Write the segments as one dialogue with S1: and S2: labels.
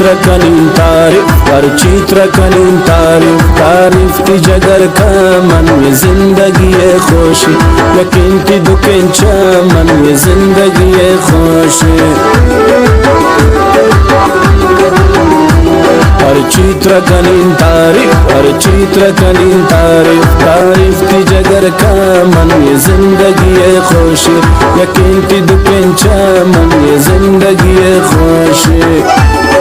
S1: चित्र कनीं तारीफ हर चित्र कनीं तारीफ तारीफ ती जगर का मन ये जिंदगी है खुशी यकीन ती दुकें चमन ये जिंदगी है खुशी हर चित्र कनीं तारीफ हर चित्र कनीं तारीफ तारीफ ती जगर का मन ये जिंदगी है खुशी यकीन ती दुकें चमन ये जिंदगी है खुशी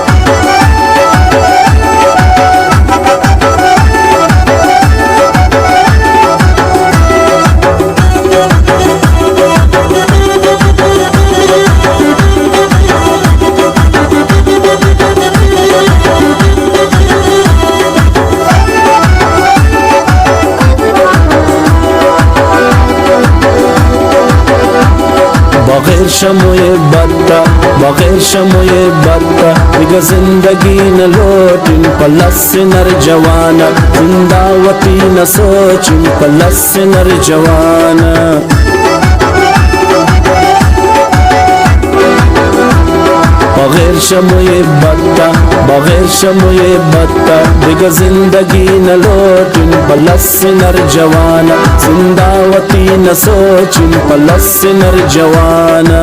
S1: बगैर शमोए बत्ता बगैर शमोए बत्ता दिगा जिंदगी न लोटिन पलस नर जवाना जिंदावती न सोचिन पलस नर जवाना बगैर शमोए बत्ता दिगा जिंदगी न लोटिन पलस नर जवाना जिंदावती न सोचिन पलस नर जवाना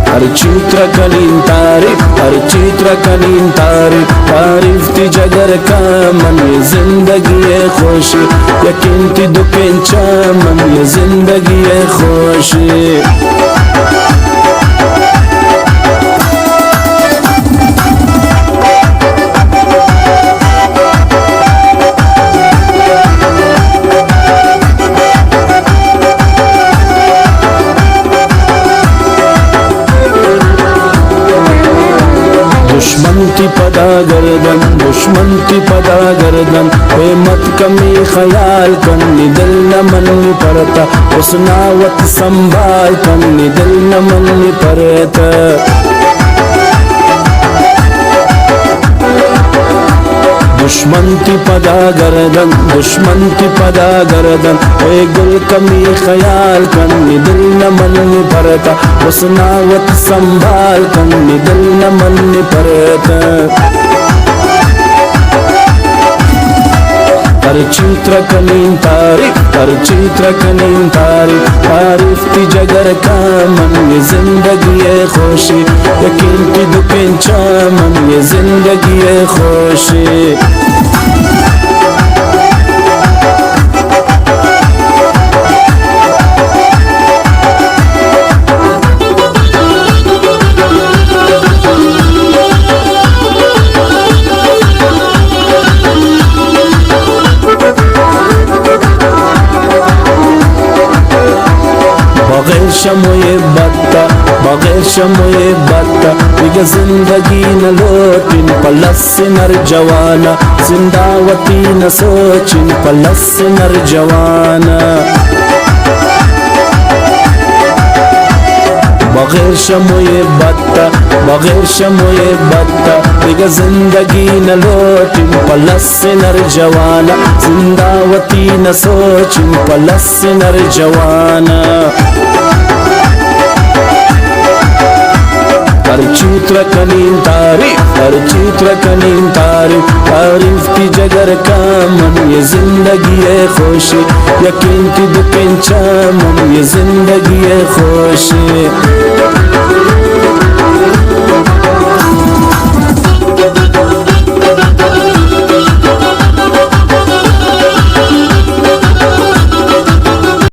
S1: हर चित्र कनीं तारीफ हर चित्र कनीं तारीफ तारीफ ती जगर का मन ये जिंदगी है खुशी यकीन ती दुकें चमन ये जिंदगी है खुशी दुश्मन की पदा गर्दन मत कमी ख्याल कन्नी दिल न मन परता हुस्नावत संभाल कन्नी दिल न मन परता दुश्मन की पदा गर्दन गुल कमी ख्याल कन्नी दिल न मन परता हुस्नावत संभाल कन्नी दिल न मन परता हर चित्र कनीं तारीफ हर चित्र कनीं तारीफ तारीफ ती जगर का मन ये जिंदगी है खुशी यकीन ती दुकें चमन ये जिंदगी है खुशी बगैर शमोए बत्ता दिगा जिंदगी न लोटिन पलस नर जवाना जिंदावती न सोचिन पलस नर जवाना बगैर शमोए बत्ता दिगा जिंदगी न लोटिन पलस नर जवाना जिंदावती न सोचिन पलस नर जवाना हर चित्र कनीं तारीफ तारीफ की जगर का मन ये जिंदगी है खुशी यकीन की दुकें चमन ये जिंदगी है खुशी